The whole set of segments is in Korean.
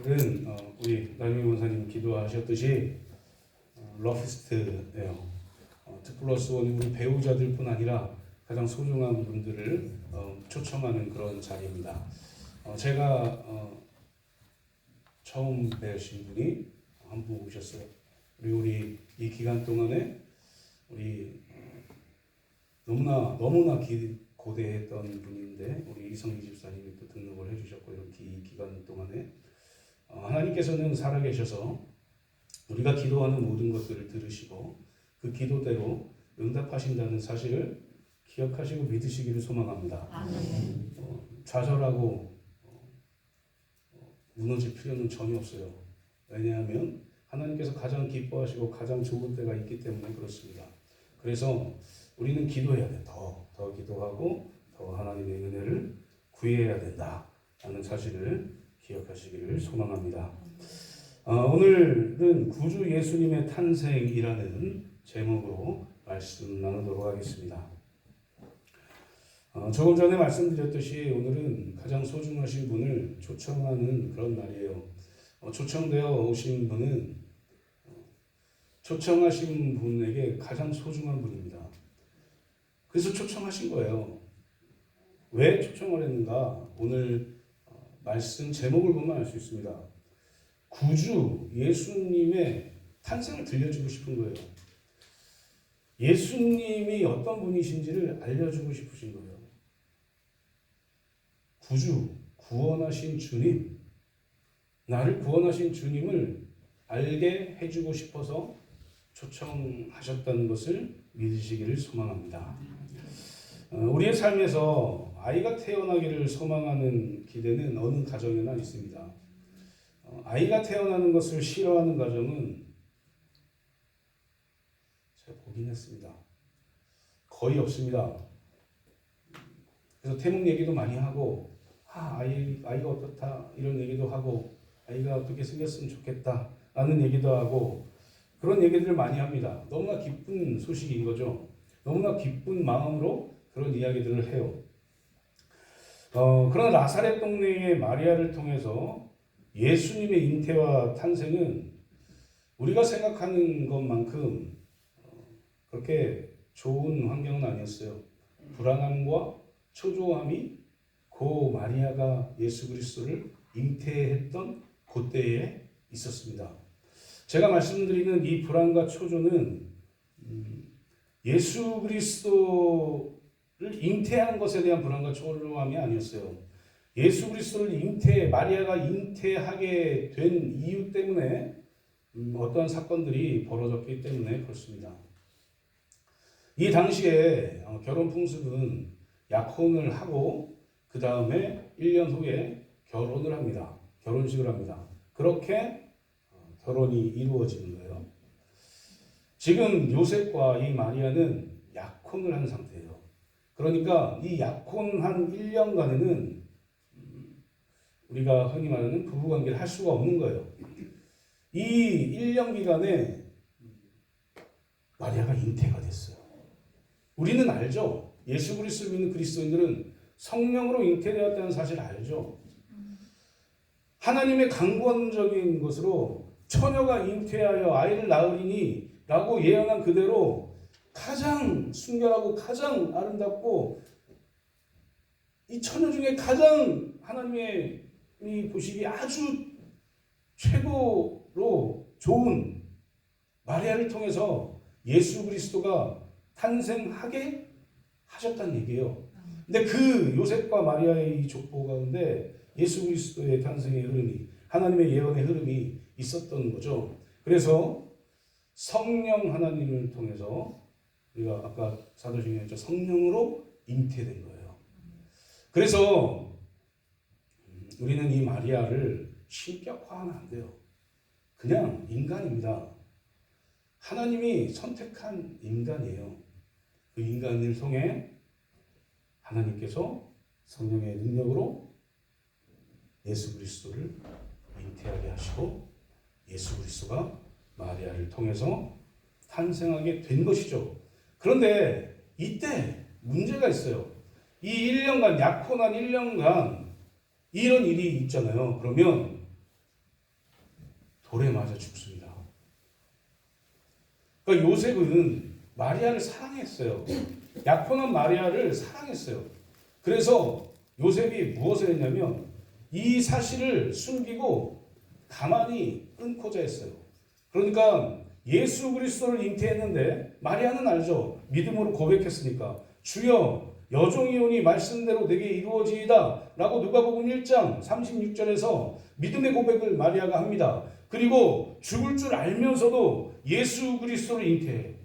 오늘은 우리 남희 원사님 기도하셨듯이 러피스트예요. 2+1이 우리 배우자들뿐 아니라 가장 소중한 분들을 초청하는 그런 자리입니다. 제가 처음 뵈신 분이 한 분 오셨어요. 우리 이 기간 동안에 우리 너무나 고대했던 분인데 우리 이성희 집사님이 또 등록을 해주셨고 이렇게 이 기간 동안에 하나님께서는 살아계셔서 우리가 기도하는 모든 것들을 들으시고 그 기도대로 응답하신다는 사실을 기억하시고 믿으시기를 소망합니다. 좌절하고 무너질 필요는 전혀 없어요. 왜냐하면 하나님께서 가장 기뻐하시고 가장 좋은 때가 있기 때문에 그렇습니다. 그래서 우리는 기도해야 돼. 더 기도하고 더 하나님의 은혜를 구해야 된다라는 사실을 기억하시기를 소망합니다. 오늘은 구주 예수님의 탄생이라는 제목으로 말씀 나누도록 하겠습니다. 조금 전에 말씀드렸듯이 오늘은 가장 소중하신 분을 초청하는 그런 날이에요. 초청되어 오신 분은 초청하신 분에게 가장 소중한 분입니다. 그래서 초청하신 거예요. 왜 초청을 했는가? 오늘 말씀 제목을 보면 알 수 있습니다. 구주 예수님의 탄생을 들려주고 싶은 거예요. 예수님이 어떤 분이신지를 알려주고 싶으신 거예요. 구주, 구원하신 주님, 나를 구원하신 주님을 알게 해주고 싶어서 초청하셨다는 것을 믿으시기를 소망합니다. 우리의 삶에서 아이가 태어나기를 소망하는 기대는 어느 가정에나 있습니다. 아이가 태어나는 것을 싫어하는 가정은 제가 보긴 했습니다. 거의 없습니다. 그래서 태몽 얘기도 많이 하고 아이가 어떻다 이런 얘기도 하고 아이가 어떻게 생겼으면 좋겠다 라는 얘기도 하고 그런 얘기들을 많이 합니다. 너무나 기쁜 소식인 거죠. 너무나 기쁜 마음으로 그런 이야기들을 해요. 그러나 나사렛 동네의 마리아를 통해서 예수님의 잉태와 탄생은 우리가 생각하는 것만큼 그렇게 좋은 환경은 아니었어요. 불안함과 초조함이 고 마리아가 예수 그리스도를 잉태했던 그때에 있었습니다. 제가 말씀드리는 이 불안과 초조는 예수 그리스도를 잉태한 것에 대한 불안과 초조함이 아니었어요. 예수 그리스도를 마리아가 잉태하게 된 이유 때문에 어떠한 사건들이 벌어졌기 때문에 그렇습니다. 이 당시에 결혼 풍습은 약혼을 하고 그 다음에 1년 후에 결혼을 합니다. 결혼식을 합니다. 그렇게 결혼이 이루어지는 거예요. 지금 요셉과 이 마리아는 약혼을 한 상태예요. 그러니까 이 약혼한 1년간에는 우리가 흔히 말하는 부부관계를 할 수가 없는 거예요. 이 1년 기간에 마리아가 잉태가 됐어요. 우리는 알죠. 예수 그리스도를 믿는 그리스도인들은 성령으로 잉태되었다는 사실을 알죠. 하나님의 강권적인 것으로 처녀가 잉태하여 아이를 낳으리니 라고 예언한 그대로 가장 순결하고 가장 아름답고 이 처녀 중에 가장 하나님의 보시기 아주 최고로 좋은 마리아를 통해서 예수 그리스도가 탄생하게 하셨다는 얘기예요. 근데 그 요셉과 마리아의 이 족보 가운데 예수 그리스도의 탄생의 흐름이 하나님의 예언의 흐름이 있었던 거죠. 그래서 성령 하나님을 통해서 우리가 아까 사도신경에 했죠. 성령으로 잉태된 거예요. 그래서 우리는 이 마리아를 신격화하면 안 돼요. 그냥 인간입니다. 하나님이 선택한 인간이에요. 그 인간을 통해 하나님께서 성령의 능력으로 예수 그리스도를 잉태하게 하시고 예수 그리스도가 마리아를 통해서 탄생하게 된 것이죠. 그런데 이때 문제가 있어요. 이 1년간 약혼한 1년간 이런 일이 있잖아요. 그러면 돌에 맞아 죽습니다. 그러니까 요셉은 마리아를 사랑했어요. 약혼한 마리아를 사랑했어요. 그래서 요셉이 무엇을 했냐면 이 사실을 숨기고 가만히 끊고자 했어요. 그러니까 예수 그리스도를 잉태했는데 마리아는 알죠. 믿음으로 고백했으니까 주여 여종이오니 말씀대로 내게 이루어지이다 라고 누가복음 1장 36절에서 믿음의 고백을 마리아가 합니다. 그리고 죽을 줄 알면서도 예수 그리스도를 잉태해요.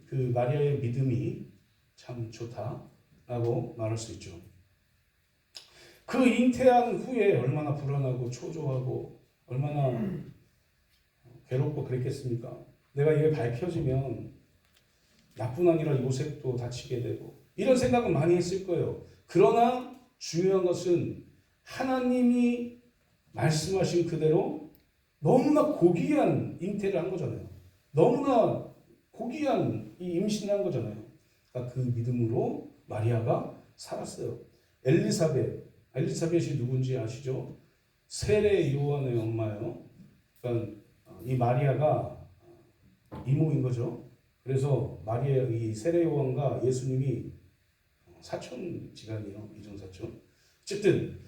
그 마리아의 믿음이 참 좋다라고 말할 수 있죠. 그 잉태한 후에 얼마나 불안하고 초조하고 얼마나 괴롭고 그랬겠습니까? 내가 이게 밝혀지면 나뿐 아니라 요셉도 다치게 되고 이런 생각은 많이 했을 거예요. 그러나 중요한 것은 하나님이 말씀하신 그대로 너무나 고귀한 잉태를 한 거잖아요. 너무나 고귀한 이 임신을 한 거잖아요. 그러니까 그 믿음으로 마리아가 살았어요. 엘리사벳이 누군지 아시죠? 세례 요한의 엄마예요. 그러니까 이 마리아가 이모인 거죠. 그래서 마리아 이 세례 요한과 예수님이 사촌지간이요, 이중사촌. 어쨌든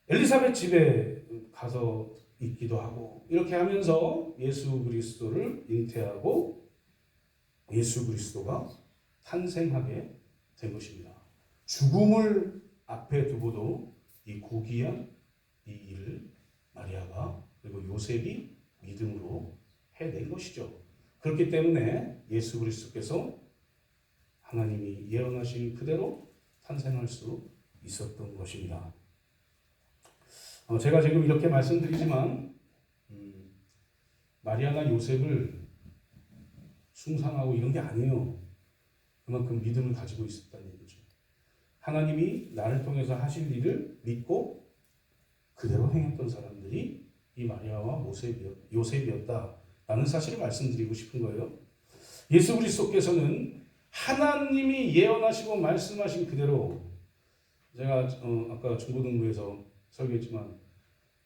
엘리사벳 집에 가서 있기도 하고 이렇게 하면서 예수 그리스도를 잉태하고 예수 그리스도가 탄생하게 된 것입니다. 죽음을 앞에 두고도 이 고귀한 이 일을 마리아가 그리고 요셉이 믿음으로 해낸 것이죠. 그렇기 때문에 예수 그리스도께서 하나님이 예언하신 그대로 탄생할 수 있었던 것입니다. 제가 지금 이렇게 말씀드리지만 마리아가 요셉을 숭상하고 이런 게 아니에요. 그만큼 믿음을 가지고 있었다는 얘기죠. 하나님이 나를 통해서 하실 일을 믿고 그대로 행했던 사람들이 이 마리아와 요셉이었다라는 사실을 말씀드리고 싶은 거예요. 예수 그리스도께서는 하나님이 예언하시고 말씀하신 그대로 제가 아까 중고등부에서 설교했지만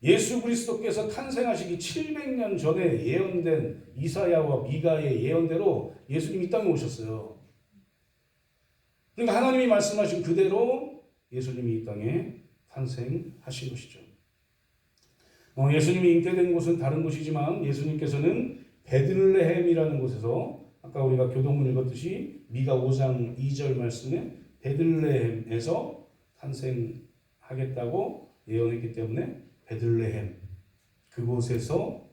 예수 그리스도께서 탄생하시기 700년 전에 예언된 이사야와 미가의 예언대로 예수님이 이 땅에 오셨어요. 그러니까 하나님이 말씀하신 그대로 예수님이 이 땅에 탄생하신 것이죠. 예수님이 잉태된 곳은 다른 곳이지만 예수님께서는 베들레헴이라는 곳에서 아까 우리가 교동문 읽었듯이 미가 5장 2절 말씀에 베들레헴에서 탄생하겠다고 예언했기 때문에 베들레헴 그곳에서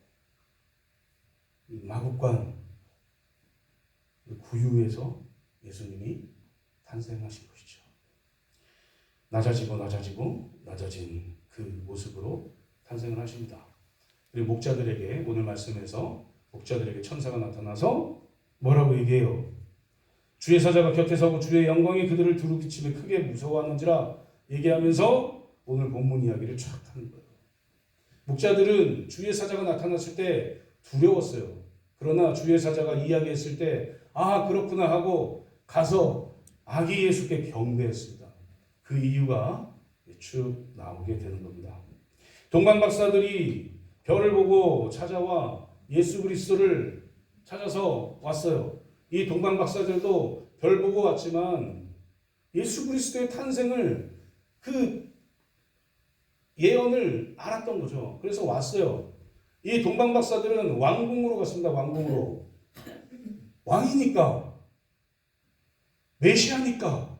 마국간 구유에서 예수님이 탄생하신 것이죠. 낮아진 그 모습으로 탄생을 하십니다. 그리고 목자들에게 오늘 말씀에서 목자들에게 천사가 나타나서 뭐라고 얘기해요? 주의 사자가 곁에 서고 주의 영광이 그들을 두루비치며 크게 무서워하는지라 얘기하면서 오늘 본문 이야기를 쫙 하는 거예요. 목자들은 주의 사자가 나타났을 때 두려웠어요. 그러나 주의 사자가 이야기했을 때 아 그렇구나 하고 가서 아기 예수께 경배했습니다. 그 이유가 쭉 나오게 되는 겁니다. 동방박사들이 별을 보고 찾아와 예수 그리스도를 찾아서 왔어요. 이 동방박사들도 별 보고 왔지만 예수 그리스도의 탄생을 그 예언을 알았던 거죠. 그래서 왔어요. 이 동방박사들은 왕궁으로 갔습니다. 왕궁으로. 왕이니까 메시아니까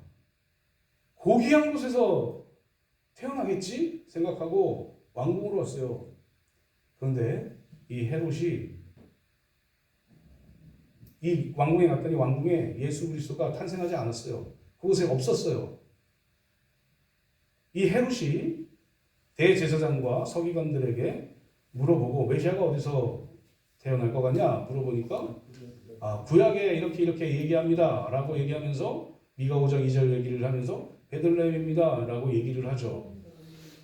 고귀한 곳에서 태어나겠지 생각하고 왕궁으로 왔어요. 그런데 이 헤롯이 이 왕궁에 갔더니 왕궁에 예수 그리스도가 탄생하지 않았어요. 그곳에 없었어요. 이 헤롯이 대제사장과 서기관들에게 물어보고 메시아가 어디서 태어날 것 같냐 물어보니까 구약에 이렇게 얘기합니다 라고 얘기하면서 미가 5장 2절 얘기를 하면서 베들레헴입니다 라고 얘기를 하죠.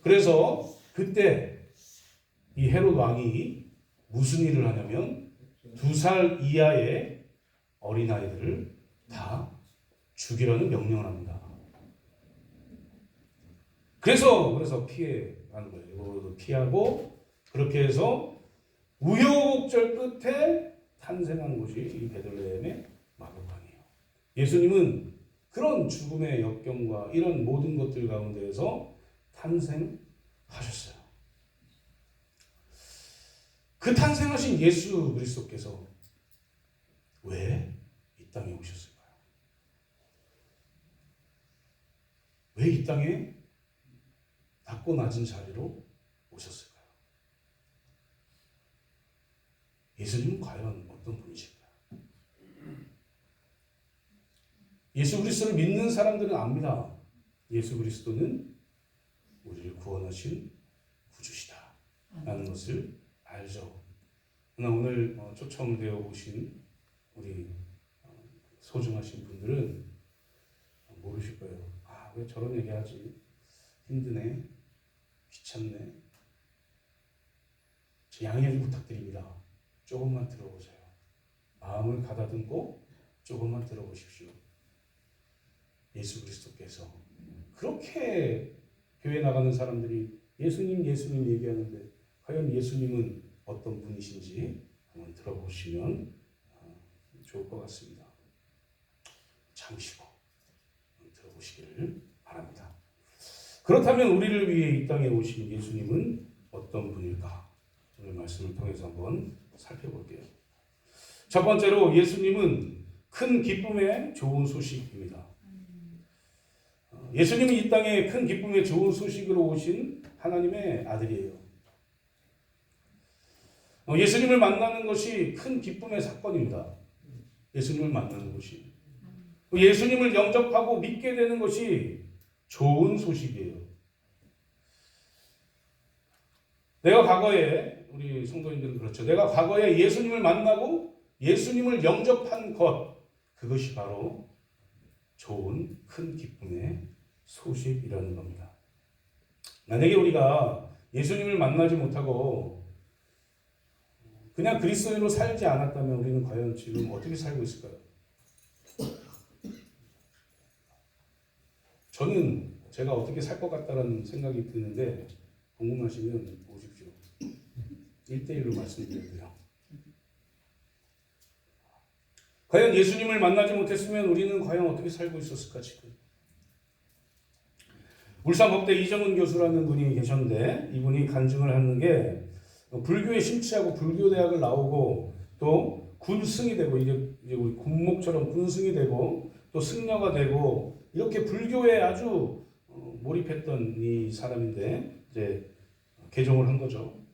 그래서 그때 이 헤롯 왕이 무슨 일을 하냐면 2살 이하의 어린아이들을 다 죽이라는 명령을 합니다. 그래서 피해가는 거예요. 피하고 그렇게 해서 우여곡절 끝에 탄생한 곳이 이 베들레헴의 마곡간이에요. 예수님은 그런 죽음의 역경과 이런 모든 것들 가운데에서 탄생하셨어요. 그 탄생하신 예수 그리스도께서 왜 이 땅에 오셨을까요? 왜 이 땅에 낮고 낮은 자리로 오셨을까요? 예수님은 과연 어떤 분이실까요? 예수 그리스도를 믿는 사람들은 압니다. 예수 그리스도는 우리를 구원하신 구주시다 라는 것을 알죠. 그러나 오늘 초청되어 오신 우리 소중하신 분들은 모르실 거예요. 왜 저런 얘기하지? 힘드네, 귀찮네. 저 양해 좀 부탁드립니다. 조금만 들어보세요. 마음을 가다듬고 조금만 들어보십시오. 예수 그리스도께서 그렇게 교회 나가는 사람들이 예수님 얘기하는데 과연 예수님은 어떤 분이신지 한번 들어보시면 좋을 것 같습니다. 잠시고 들어보시기를 바랍니다. 그렇다면 우리를 위해 이 땅에 오신 예수님은 어떤 분일까? 오늘 말씀을 통해서 한번 살펴볼게요. 첫 번째로 예수님은 큰 기쁨의 좋은 소식입니다. 예수님은 이 땅에 큰 기쁨의 좋은 소식으로 오신 하나님의 아들이에요. 예수님을 만나는 것이 큰 기쁨의 사건입니다. 예수님을 만나는 것이. 예수님을 영접하고 믿게 되는 것이 좋은 소식이에요. 내가 과거에, 우리 성도님들은 그렇죠. 내가 과거에 예수님을 만나고 예수님을 영접한 것, 그것이 바로 좋은 큰 기쁨의 소식이라는 겁니다. 만약에 우리가 예수님을 만나지 못하고 그냥 그리스도인으로 살지 않았다면 우리는 과연 지금 어떻게 살고 있을까요? 저는 제가 어떻게 살 것 같다는 생각이 드는데 궁금하시면 오십시오. 1대1로 말씀드릴게요. 과연 예수님을 만나지 못했으면 우리는 과연 어떻게 살고 있었을까 지금? 울산법대 이정은 교수라는 분이 계셨는데 이분이 간증을 하는 게 불교에 심취하고 불교대학을 나오고 또 군승이 되고 이제 우리 군목처럼 군승이 되고 또 승려가 되고 이렇게 불교에 아주 몰입했던 이 사람인데 이제 개종을 한 거죠.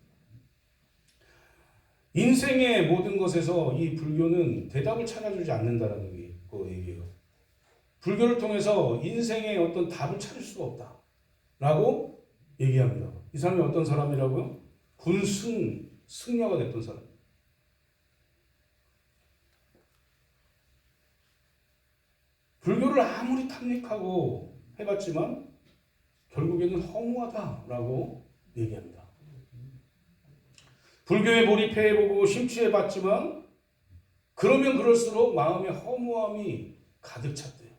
인생의 모든 것에서 이 불교는 대답을 찾아주지 않는다라는 얘기예요. 불교를 통해서 인생의 어떤 답을 찾을 수가 없다라고 얘기합니다. 이 사람이 어떤 사람이라고요? 승려가 됐던 사람. 불교를 아무리 탐닉하고 해봤지만 결국에는 허무하다라고 얘기합니다. 불교에 몰입해보고 심취해봤지만 그러면 그럴수록 마음의 허무함이 가득 찼대요.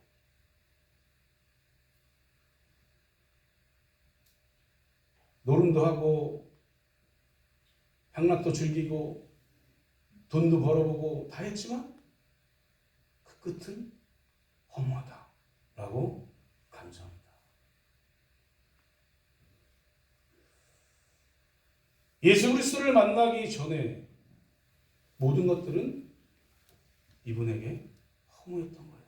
노름도 하고 향락도 즐기고 돈도 벌어보고 다 했지만 그 끝은 허무하다라고 감사합니다. 예수 그리스도를 만나기 전에 모든 것들은 이분에게 허무했던 거예요.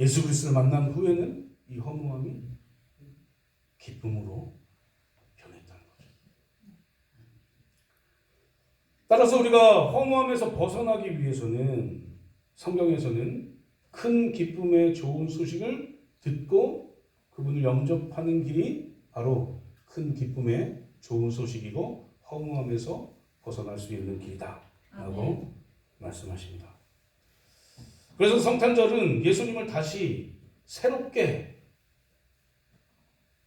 예수 그리스도를 만난 후에는 이 허무함이 기쁨으로 변했다는 거죠. 따라서 우리가 허무함에서 벗어나기 위해서는 성경에서는 큰 기쁨의 좋은 소식을 듣고 그분을 영접하는 길이 바로 큰 기쁨의 좋은 소식이고 허무함에서 벗어날 수 있는 길이다 라고 말씀하십니다. 그래서 성탄절은 예수님을 다시 새롭게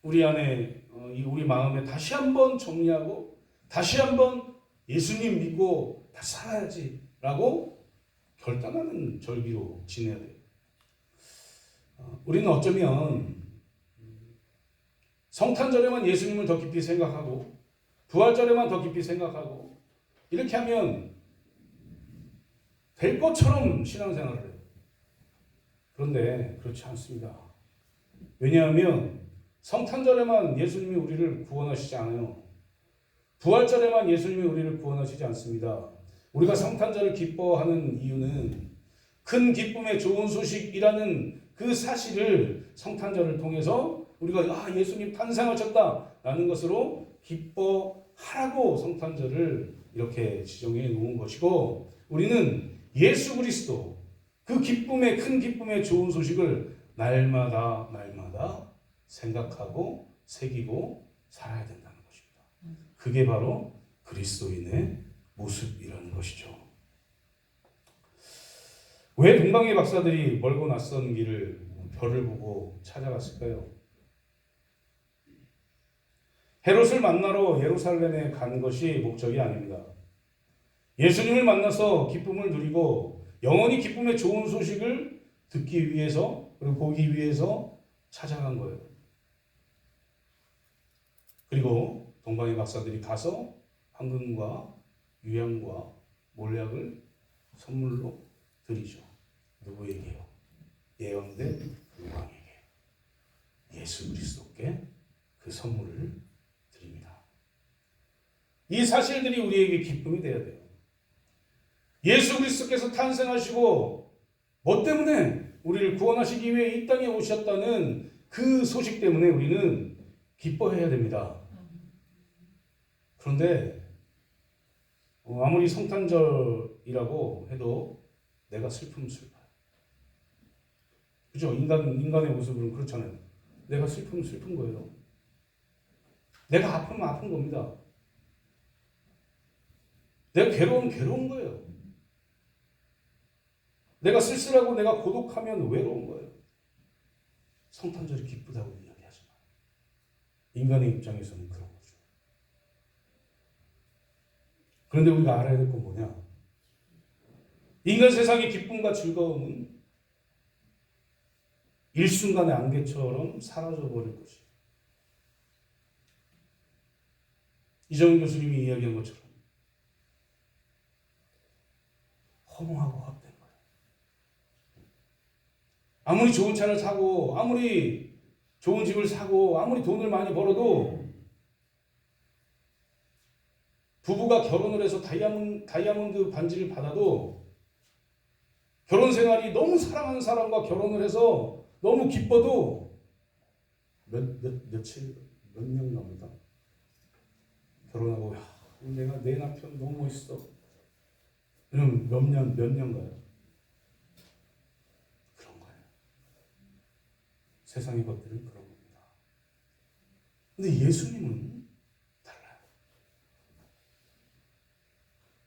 우리 안에 우리 마음에 다시 한번 정리하고 다시 한번 예수님 믿고 다시 살아야지 라고 결단하는 절기로 지내야 돼요. 우리는 어쩌면 성탄절에만 예수님을 더 깊이 생각하고 부활절에만 더 깊이 생각하고 이렇게 하면 될 것처럼 신앙생활을 해요. 그런데 그렇지 않습니다. 왜냐하면 성탄절에만 예수님이 우리를 구원하시지 않아요. 부활절에만 예수님이 우리를 구원하시지 않습니다. 우리가 성탄절을 기뻐하는 이유는 큰 기쁨의 좋은 소식이라는 그 사실을 성탄절을 통해서 우리가 예수님 탄생하셨다라는 것으로 기뻐하라고 성탄절을 이렇게 지정해 놓은 것이고, 우리는 예수 그리스도 그 기쁨의 큰 기쁨의 좋은 소식을 날마다 생각하고 새기고 살아야 된다는 것입니다. 그게 바로 그리스도인의 모습이라는 것이죠. 왜 동방의 박사들이 멀고 낯선 길을 별을 보고 찾아갔을까요? 헤롯을 만나러 예루살렘에 간 것이 목적이 아닙니다. 예수님을 만나서 기쁨을 누리고 영원히 기쁨의 좋은 소식을 듣기 위해서 그리고 보기 위해서 찾아간 거예요. 그리고 동방의 박사들이 가서 황금과 유향과 몰약을 선물로 드리죠. 누구에게요? 예언된 왕에게, 예수 그리스도께 그 선물을 드립니다. 이 사실들이 우리에게 기쁨이 되어야 돼요. 예수 그리스도께서 탄생하시고 뭐 때문에 우리를 구원하시기 위해 이 땅에 오셨다는 그 소식 때문에 우리는 기뻐해야 됩니다. 그런데 아무리 성탄절이라고 해도 내가 슬프면 슬퍼요. 그죠? 인간의 모습은 그렇잖아요. 내가 슬프면 슬픈 거예요. 내가 아프면 아픈 겁니다. 내가 괴로우면 괴로운 거예요. 내가 쓸쓸하고 내가 고독하면 외로운 거예요. 성탄절이 기쁘다고 이야기하지만 인간의 입장에서는 그런 거죠. 그런데 우리가 알아야 될 건 뭐냐? 인간 세상의 기쁨과 즐거움은 일순간의 안개처럼 사라져버릴 것이에요. 이정훈 교수님이 이야기한 것처럼 허무하고 헛된 거예요. 아무리 좋은 차를 사고 아무리 좋은 집을 사고 아무리 돈을 많이 벌어도 부부가 결혼을 해서 다이아몬드 반지를 받아도 결혼 생활이 너무 사랑하는 사람과 결혼을 해서 너무 기뻐도 몇 년 갑니다. 결혼하고 내 남편 너무 멋있어. 그럼 몇 년 가요? 그런 거예요. 세상의 것들은 그런 겁니다. 근데 예수님은 달라요.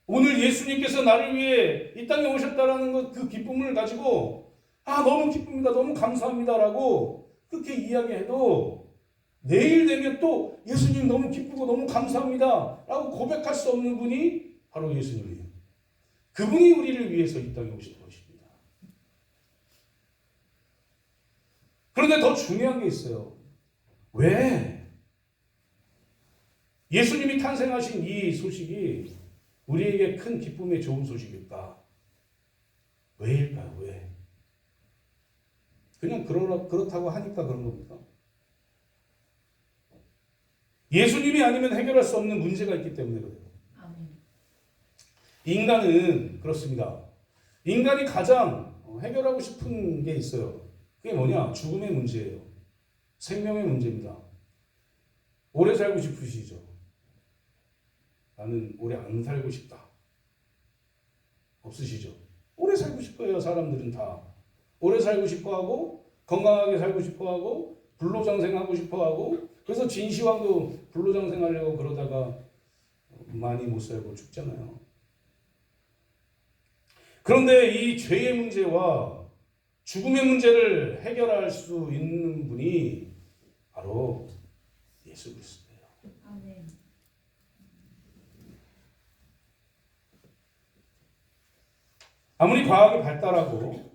오늘 예수님께서 나를 위해 이 땅에 오셨다라는 것, 그 기쁨을 가지고 너무 기쁩니다. 너무 감사합니다라고 그렇게 이야기해도 내일 되면 또 예수님 너무 기쁘고 너무 감사합니다라고 고백할 수 없는 분이 바로 예수님이에요. 그분이 우리를 위해서 이 땅에 오신 것입니다. 그런데 더 중요한 게 있어요. 왜 예수님이 탄생하신 이 소식이 우리에게 큰 기쁨의 좋은 소식일까? 왜일까요? 왜? 그냥 그렇다고 하니까 그런 겁니까? 예수님이 아니면 해결할 수 없는 문제가 있기 때문에 그래요. 인간은 그렇습니다. 인간이 가장 해결하고 싶은 게 있어요. 그게 뭐냐? 죽음의 문제예요. 생명의 문제입니다. 오래 살고 싶으시죠? 나는 오래 안 살고 싶다. 없으시죠? 오래 살고 싶어요. 사람들은 다. 오래 살고 싶어하고 건강하게 살고 싶어하고 불로장생하고 싶어하고 그래서 진시황도 불로장생하려고 그러다가 많이 못 살고 죽잖아요. 그런데 이 죄의 문제와 죽음의 문제를 해결할 수 있는 분이 바로 예수 그리스도예요. 아멘. 아무리 과학이 발달하고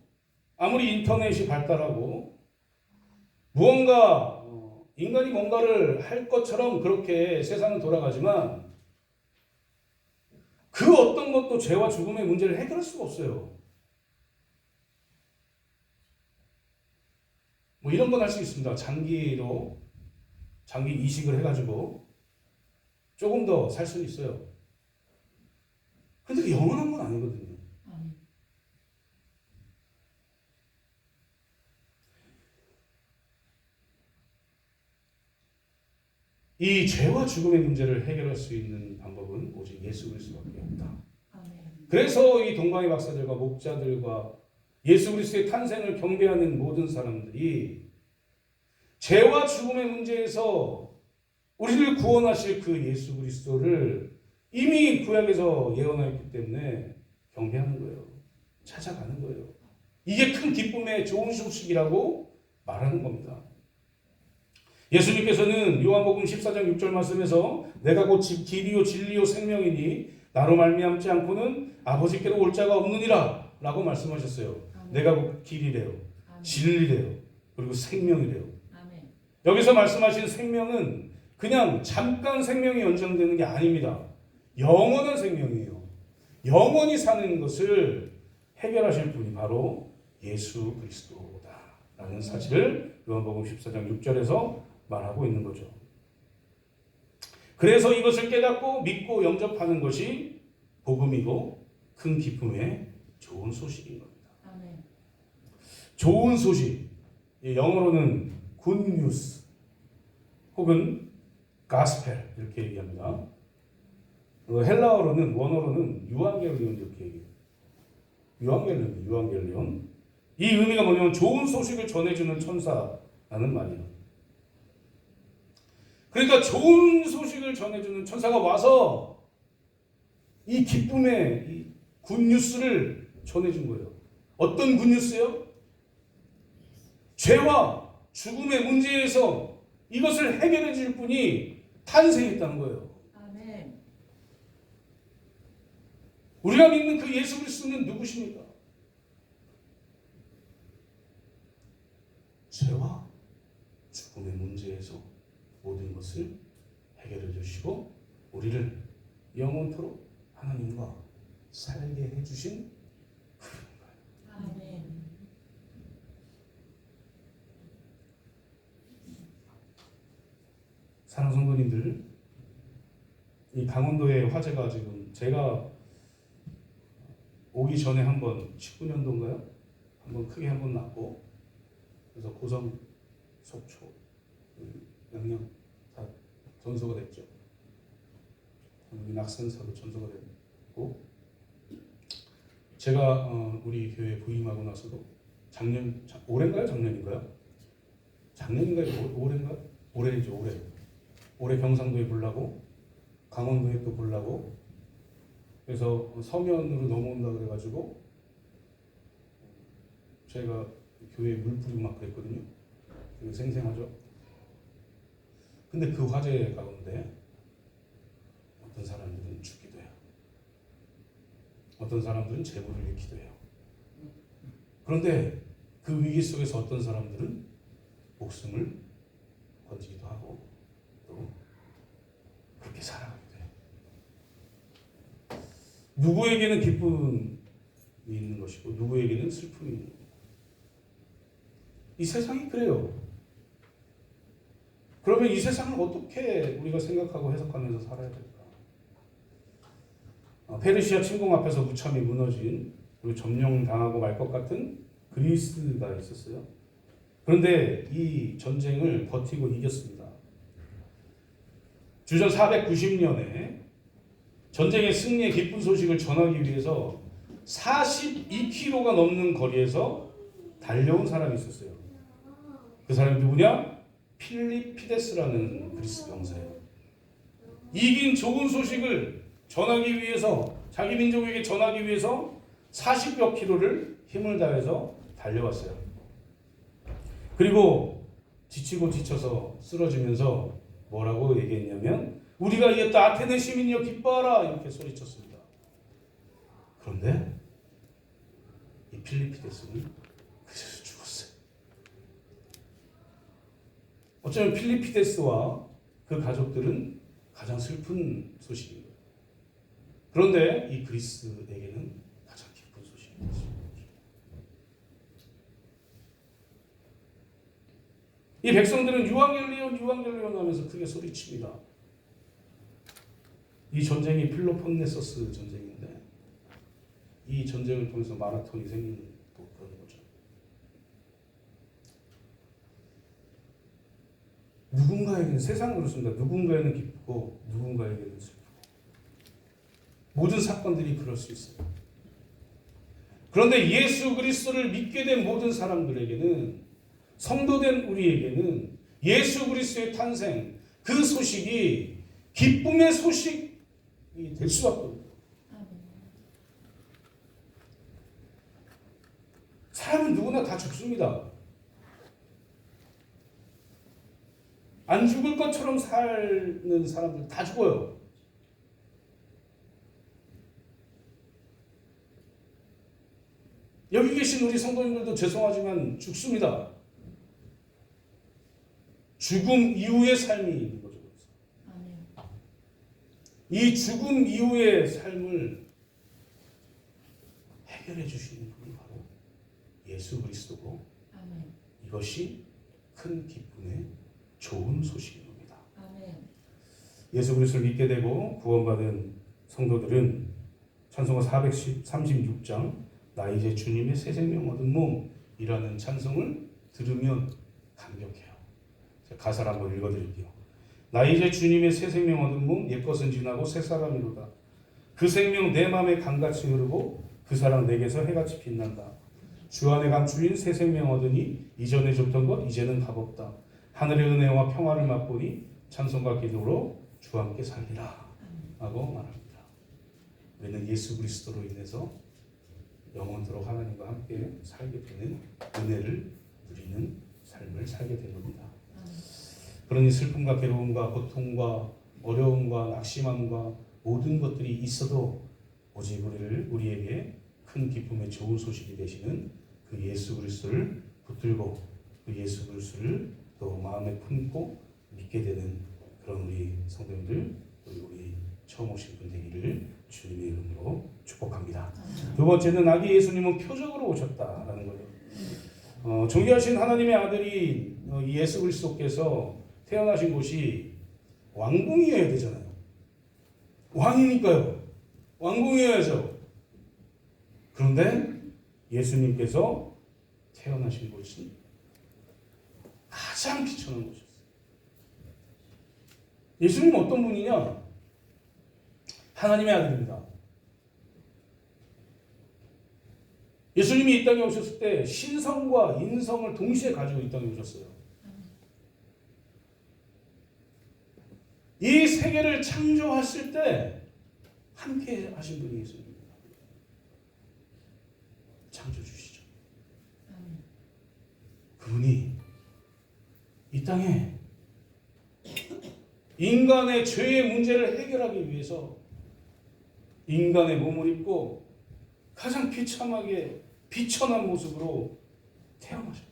아무리 인터넷이 발달하고 무언가 인간이 뭔가를 할 것처럼 그렇게 세상은 돌아가지만 그 어떤 것도 죄와 죽음의 문제를 해결할 수가 없어요. 뭐 이런 건 할 수 있습니다. 장기 이식을 해가지고 조금 더 살 수는 있어요. 근데 그 영원한 건 아니거든요. 이 죄와 죽음의 문제를 해결할 수 있는 방법은 오직 예수 그리스도밖에 없다. 그래서 이 동방의 박사들과 목자들과 예수 그리스도의 탄생을 경배하는 모든 사람들이 죄와 죽음의 문제에서 우리를 구원하실 그 예수 그리스도를 이미 구약에서 예언하였기 때문에 경배하는 거예요. 찾아가는 거예요. 이게 큰 기쁨의 좋은 소식이라고 말하는 겁니다. 예수님께서는 요한복음 14장 6절 말씀에서 내가 곧 길이요 진리요 생명이니 나로 말미암지 않고는 아버지께로 올 자가 없느니라 라고 말씀하셨어요. 내가 곧 길이래요. 진리래요. 그리고 생명이래요. 여기서 말씀하신 생명은 그냥 잠깐 생명이 연장되는 게 아닙니다. 영원한 생명이에요. 영원히 사는 것을 해결하실 분이 바로 예수 그리스도다라는 사실을 요한복음 14장 6절에서 말하고 있는 거죠. 그래서 이것을 깨닫고 믿고 영접하는 것이 복음이고 큰 기쁨의 좋은 소식인 겁니다. 아멘. 좋은 소식, 영어로는 good news 혹은 gospel 이렇게 얘기합니다. 헬라어로는 원어로는 유앙겔리온 이렇게 얘기해요. 유앙겔리온. 이 의미가 뭐냐면 좋은 소식을 전해주는 천사라는 말이에요. 그러니까 좋은 소식을 전해주는 천사가 와서 이 기쁨의 이 굿뉴스를 전해준 거예요. 어떤 굿뉴스요? 죄와 죽음의 문제에서 이것을 해결해 줄 분이 탄생했다는 거예요. 아멘. 우리가 믿는 그 예수 그리스도는 누구십니까? 죄와 죽음의 문제에서 모든 것을 해결해 주시고 우리를 영원토록 하나님과 살게 해주신 그분인가요? 아멘. 사랑하는 성도님들, 이 강원도의 화재가 지금 제가 오기 전에 한번 19년도인가요? 한번 크게 한번 났고, 그래서 고성, 속초, 양양 다 전소가 됐죠. 낙산사도 전소가 됐고, 제가 우리 교회 부임하고 나서도 올해인가요? 작년인가요? 올해죠. 올해 경상도에 불나고 강원도에 또 불나고 그래서 서면으로 넘어온다 그래가지고 제가 교회에 물 뿌리고 막 그랬거든요. 생생하죠. 근데 그 화재 가운데 어떤 사람들은 죽기도 해요. 어떤 사람들은 재물을 잃기도 해요. 그런데 그 위기 속에서 어떤 사람들은 목숨을 건지기도 하고 또 그렇게 살아가기도 해요. 누구에게는 기쁨이 있는 것이고 누구에게는 슬픔이 있는 거예요. 이 세상이 그래요. 그러면 이 세상을 어떻게 우리가 생각하고 해석하면서 살아야 될까? 페르시아 침공 앞에서 무참히 무너진 그리고 점령당하고 말 것 같은 그리스가 있었어요. 그런데 이 전쟁을 버티고 이겼습니다. 주전 490년에 전쟁의 승리의 기쁜 소식을 전하기 위해서 42km가 넘는 거리에서 달려온 사람이 있었어요. 그 사람이 누구냐? 필리피데스라는 그리스 병사예요. 이긴 좋은 소식을 전하기 위해서 자기 민족에게 전하기 위해서 40여 킬로를 힘을 다해서 달려왔어요. 그리고 지치고 지쳐서 쓰러지면서 뭐라고 얘기했냐면 우리가 이겼다 아테네 시민이여 기뻐하라 이렇게 소리쳤습니다. 그런데 이 필리피데스는 그래서 죽었어요. 어쩌면 필리피데스와 그 가족들은 가장 슬픈 소식입니다. 그런데 이 그리스에게는 가장 기쁜 소식입니다. 이 백성들은 유앙겔리온 하면서 크게 소리칩니다. 이 전쟁이 필로폰네소스 전쟁인데 이 전쟁을 통해서 마라톤이 생기는 또 그런 거죠. 누군가에게는 세상은 그렇습니다. 누군가에는 기쁘고 누군가에게는 슬프고 모든 사건들이 그럴 수 있어요. 그런데 예수 그리스도를 믿게 된 모든 사람들에게는 성도된 우리에게는 예수 그리스도의 탄생 그 소식이 기쁨의 소식이 될 수밖에 없어요. 사람은 누구나 다 죽습니다. 안 죽을 것처럼 사는 사람들 다 죽어요. 여기 계신 우리 성도님들도 죄송하지만 죽습니다. 죽음 이후의 삶이 있는 거죠. 이 죽음 이후의 삶을 해결해 주시는 분이 바로 예수 그리스도고 이것이 큰 기쁨의 좋은 소식인 겁니다. 예수 그리스도를 믿게 되고 구원받은 성도들은 찬송가 436장 나 이제 주님의 새 생명 얻은 몸이라는 찬송을 들으면 감격해요. 제가 가사를 한번 읽어드릴게요. 나 이제 주님의 새 생명 얻은 몸 옛것은 지나고 새 사람이로다. 그 생명 내 맘에 강같이 흐르고 그 사랑 내게서 해같이 빛난다. 주 안에 감추인 새 생명 얻으니 이전에 줬던 것 이제는 값없다. 하늘의 은혜와 평화를 맛보니 찬송과 기도로 주와 함께 살리라 하고 말합니다. 우리는 예수 그리스도로 인해서 영원토록 하나님과 함께 살게 되는 은혜를 누리는 삶을 살게 된 겁니다. 그러니 슬픔과 괴로움과 고통과 어려움과 낙심함과 모든 것들이 있어도 오직 우리에게 큰 기쁨의 좋은 소식이 되시는 그 예수 그리스도를 붙들고 그 예수 그리스도를 또 마음에 품고 믿게 되는 그런 우리 성도님들 그리고 우리 처음 오신 분 되기를 주님의 이름으로 축복합니다. 두 번째는 아기 예수님은 표적으로 오셨다라는 거예요. 존귀하신 하나님의 아들이 예수 그리스도께서 태어나신 곳이 왕궁이어야 되잖아요. 왕이니까요. 왕궁이어야죠. 그런데 예수님께서 태어나신 곳이 가장 비천한 곳이었어요. 예수님은 어떤 분이냐? 하나님의 아들입니다. 예수님이 이 땅에 오셨을 때 신성과 인성을 동시에 가지고 이 땅에 오셨어요. 이 세계를 창조하실 때 함께 하신 분이 예수님입니다. 창조주시죠. 그분이 이 땅에 인간의 죄의 문제를 해결하기 위해서 인간의 몸을 입고 가장 비참하게 비천한 모습으로 태어나셨다.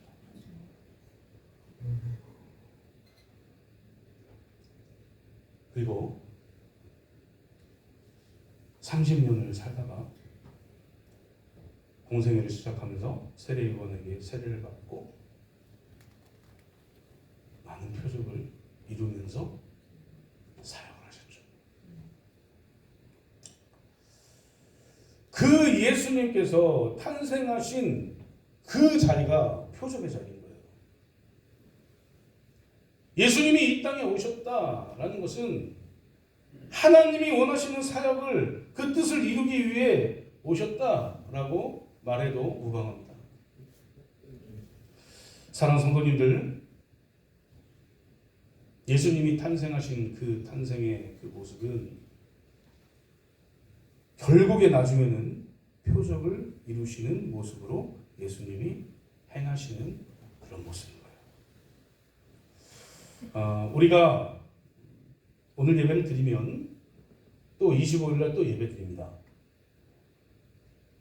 그리고 30년을 살다가 공생애를 시작하면서 세례요한에게 세례를 받고 많은 표적을 이루면서 사역을 하셨죠. 그 예수님께서 탄생하신 그 자리가 표적의 자리인 거예요. 예수님이 이 땅에 오셨다라는 것은 하나님이 원하시는 사역을 그 뜻을 이루기 위해 오셨다라고 말해도 무방합니다. 사랑하는 성도님들, 예수님이 탄생하신 그 탄생의 그 모습은 결국에 나중에는 표적을 이루시는 모습으로 예수님이 행하시는 그런 모습인 거예요. 우리가 오늘 예배를 드리면 또 25일 날 또 예배 드립니다.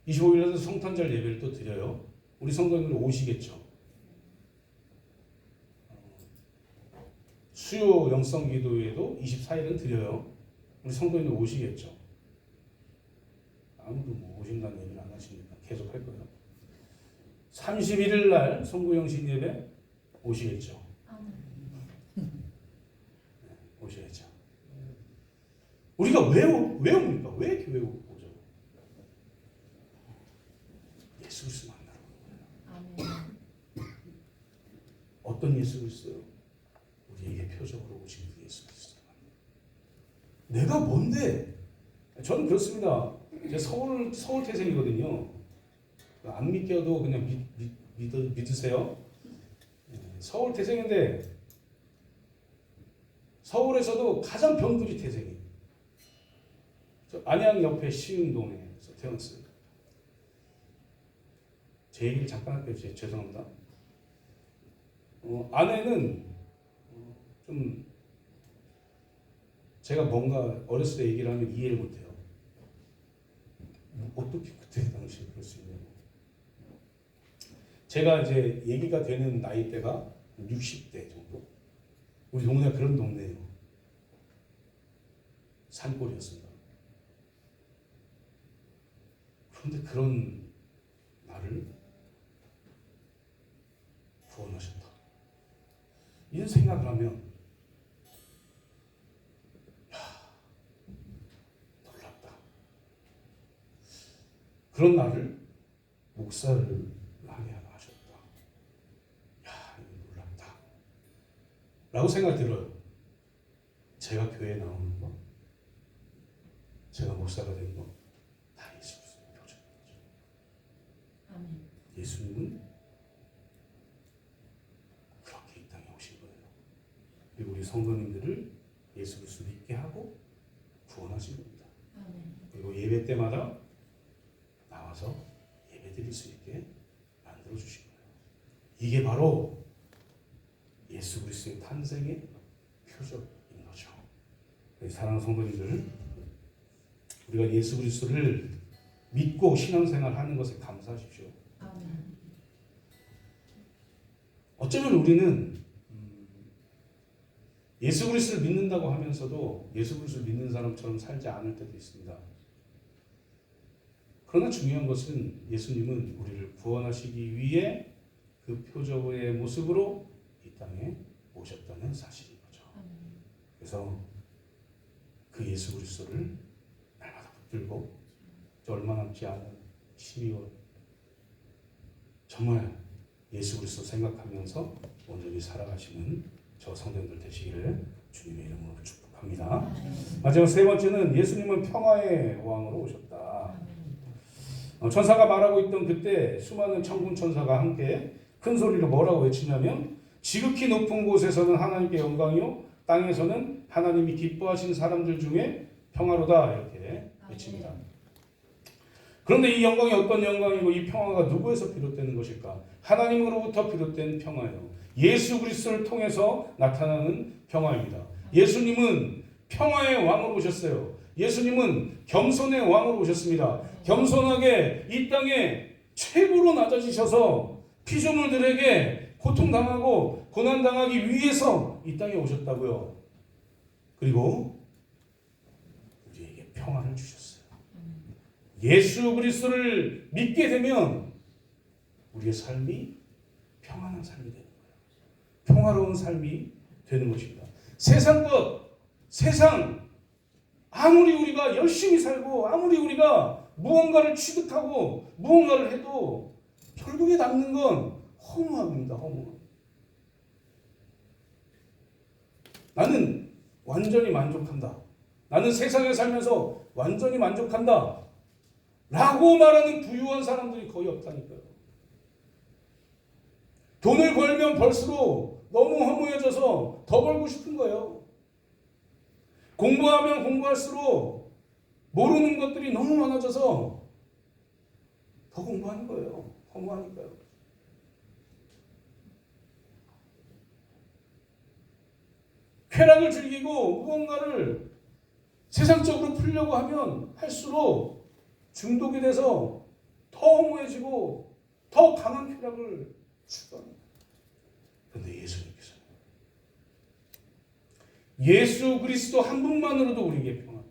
25일 날도 성탄절 예배를 또 드려요. 우리 성도님들 오시겠죠. 수요 영성 기도에도 24일은 드려요. 우리 성도님들 오시겠죠? 아무도 뭐 오신다는 얘기를 안 하시니까 계속 할 거예요. 31일 날 송구영신 예배 오시겠죠? 오셔야죠. 우리가 왜 옵니까? 왜 교회 오죠? 예수 그리스도 만나러 오는 거예요. 어떤 예수 그리스도요? 우리에게 표적으로 오신 그 예수 그리스도. 내가 뭔데? 저는 그렇습니다. 제가 서울 태생이거든요. 안 믿겨도 그냥 믿으세요. 서울 태생인데 서울에서도 가장 병들이 태생이에요. 저 안양 옆에 시흥동에서 태어났어요. 제 얘기를 잠깐 할게요. 죄송합니다. 아내는 좀 제가 뭔가 어렸을 때 얘기를 하면 이해를 못해요. 어떻게 그때 당시에 그럴 수 있냐고. 제가 이제 얘기가 되는 나이대가 60대 정도. 우리 동네가 그런 동네예요. 산골이었습니다. 그런데 그런 나를 구원하셨다. 이런 생각을 하면 놀랍다. 그런 나를 목사를 하게 하셨다. 이거 놀랍다. 라고 생각이 들어요. 제가 교회에 나오는 거, 제가 목사가 된 거, 다 예수 그리스도의 표적이죠. 예수님은 그렇게 이 땅에 오신 거예요. 그리고 우리 성도님들을 예수 그리스도 믿게 하고 구원하신 겁니다. 그리고 예배 때마다 나와서 예배 드릴 수 있게 만들어 주신 거예요. 이게 바로 예수 그리스도의 탄생의 표적인 거죠. 사랑하는 성도님들, 우리가 예수 그리스도를 믿고 신앙생활 하는 것에 감사하십시오. 어쩌면 우리는 예수 그리스도를 믿는다고 하면서도 예수 그리스도를 믿는 사람처럼 살지 않을 때도 있습니다. 그러나 중요한 것은 예수님은 우리를 구원하시기 위해 그 표적의 모습으로 이 땅에 오셨다는 사실인 거죠. 그래서 그 예수 그리스도를 날마다 붙들고 얼마 남지 않은 12월 정말 예수 그리스도 생각하면서 온전히 살아가시는 저 성도님들 되시기를 주님의 이름으로 축복합니다. 마지막 세 번째는 예수님은 평화의 왕으로 오셨다. 천사가 말하고 있던 그때 수많은 천군 천사가 함께 큰 소리로 뭐라고 외치냐면 지극히 높은 곳에서는 하나님께 영광이요 땅에서는 하나님이 기뻐하신 사람들 중에 평화로다 이렇게 외칩니다. 그런데 이 영광이 어떤 영광이고 이 평화가 누구에서 비롯되는 것일까? 하나님으로부터 비롯된 평화예요. 예수 그리스도를 통해서 나타나는 평화입니다. 예수님은 평화의 왕으로 오셨어요. 예수님은 겸손의 왕으로 오셨습니다. 겸손하게 이 땅에 최고로 낮아지셔서 피조물들에게 고통당하고 고난당하기 위해서 이 땅에 오셨다고요. 그리고 우리에게 평화를 주셨어요. 예수 그리스도를 믿게 되면 우리의 삶이 평안한 삶이 되는 거예요. 평화로운 삶이 되는 것입니다. 세상 아무리 우리가 열심히 살고 아무리 우리가 무언가를 취득하고 무언가를 해도 결국에 남는 건 허무함입니다. 허무함. 나는 완전히 만족한다. 나는 세상에 살면서 완전히 만족한다. 라고 말하는 부유한 사람들이 거의 없다니까요. 돈을 벌면 벌수록 너무 허무해져서 더 벌고 싶은 거예요. 공부하면 공부할수록 모르는 것들이 너무 많아져서 더 공부하는 거예요. 허무하니까요. 쾌락을 즐기고 무언가를 세상적으로 풀려고 하면 할수록 중독이 돼서 더 허무해지고 더 강한 쾌락을 추구합니다. 그런데 예수님께서는 예수 그리스도 한 분만으로도 우리에게 평안을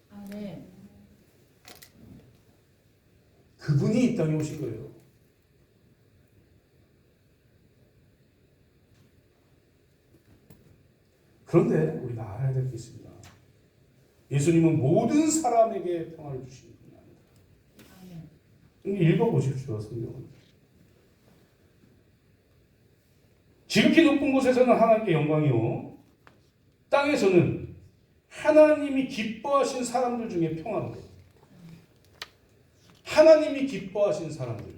주십니다. 아멘. 그분이 이 땅에 오신 거예요. 그런데 우리가 알아야 될 게 있습니다. 예수님은 모든 사람에게 평안을 주시는 분이 아니다. 아멘. 읽어보십시오, 성경을. 지극히 높은 곳에서는 하나님께 영광이요, 땅에서는 하나님이 기뻐하신 사람들 중에 평안으로. 하나님이 기뻐하신 사람들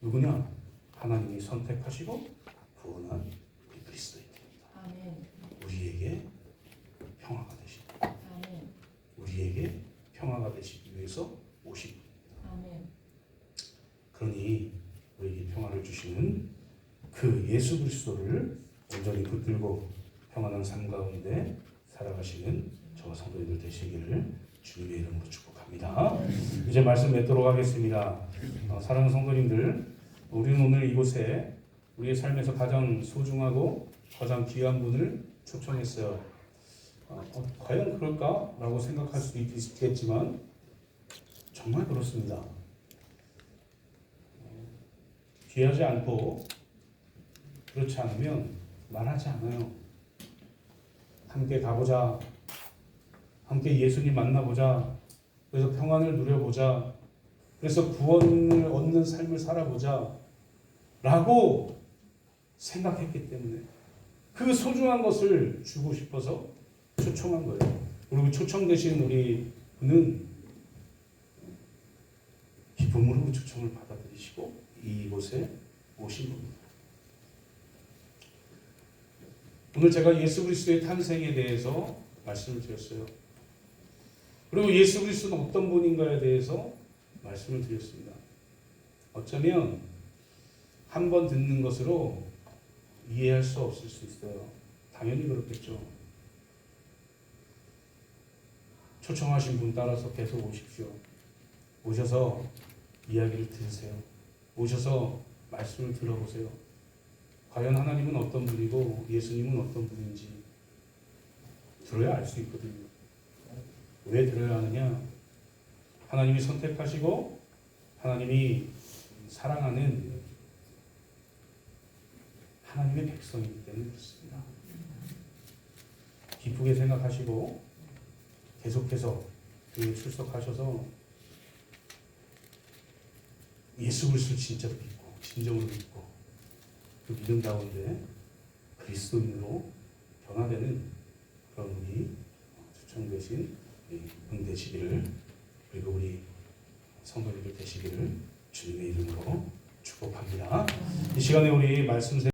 누구냐? 하나님이 선택하시고 구원한 우리 그리스도인입니다. 아멘. 우리에게 평화가 되시고 아멘. 우리에게 평화가 되시기 위해서 오신 분입니다. 아멘. 그러니 우리에게 평화를 주시는 그 예수 그리스도를 온전히 붙들고 평안한 삶 가운데 살아가시는 저와 성도님들 되시기를 주님의 이름으로 축복합니다. 이제 말씀 맺도록 하겠습니다. 사랑하는 성도님들, 우리는 오늘 이곳에 우리의 삶에서 가장 소중하고 가장 귀한 분을 초청했어요. 과연 그럴까라고 생각할 수도 있겠지만 정말 그렇습니다. 귀하지 않고 그렇지 않으면 말하지 않아요. 함께 가보자. 함께 예수님 만나보자. 그래서 평안을 누려보자. 그래서 구원을 얻는 삶을 살아보자. 라고 생각했기 때문에 그 소중한 것을 주고 싶어서 초청한 거예요. 그리고 초청되신 우리 분은 기쁨으로 초청을 받아들이시고 이곳에 오신 분입니다. 오늘 제가 예수 그리스도의 탄생에 대해서 말씀을 드렸어요. 그리고 예수 그리스도는 어떤 분인가에 대해서 말씀을 드렸습니다. 어쩌면 한 번 듣는 것으로 이해할 수 없을 수 있어요. 당연히 그렇겠죠. 초청하신 분 따라서 계속 오십시오. 오셔서 이야기를 들으세요. 오셔서 말씀을 들어보세요. 과연 하나님은 어떤 분이고 예수님은 어떤 분인지 들어야 알 수 있거든요. 왜 들어야 하느냐? 하나님이 선택하시고 하나님이 사랑하는 하나님의 백성이기 때문에 그렇습니다. 기쁘게 생각하시고 계속해서 교회에 출석하셔서 예수 그리스도를 진짜로 믿고 진정으로 믿고 그 믿음 가운데 그리스도인으로 변화되는 그런 우리 초청되신 분 되시기를, 그리고 우리 성도님들 되시기를 주님의 이름으로 축복합니다. 이 시간에 우리 말씀